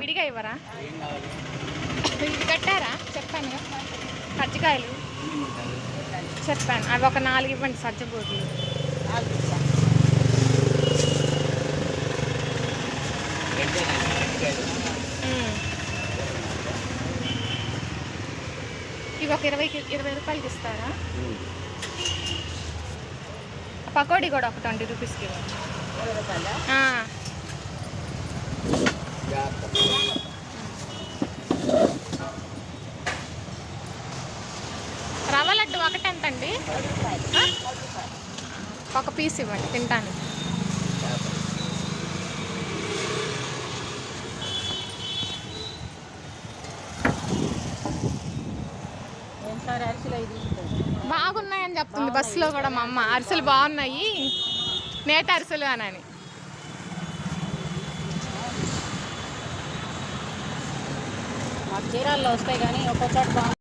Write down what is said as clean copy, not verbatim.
విడిగా ఇవ్వరా? ఇది కట్టారా? చెప్పాను కజ్జికాయలు చెప్పాను, అవి ఒక 4 ఇవ్వండి. సజ్జబూర్లు ఇవి ఒక 20 రూపాయలకి ఇస్తారా? పకోడీ కూడా ఒక 20 రూపీస్కి ఇవ్వండి. రవ్వ లడ్డు ఒకటి ఎంతండి? ఒక పీస్ ఇవ్వండి తింటాను. బాగున్నాయని చెప్తుంది బస్సులో కూడా మా అమ్మ. అరిసెలు బాగున్నాయి, నేత అరిసెలు అని. చీరాల్లో వస్తాయి కానీ ఒక్కో చోట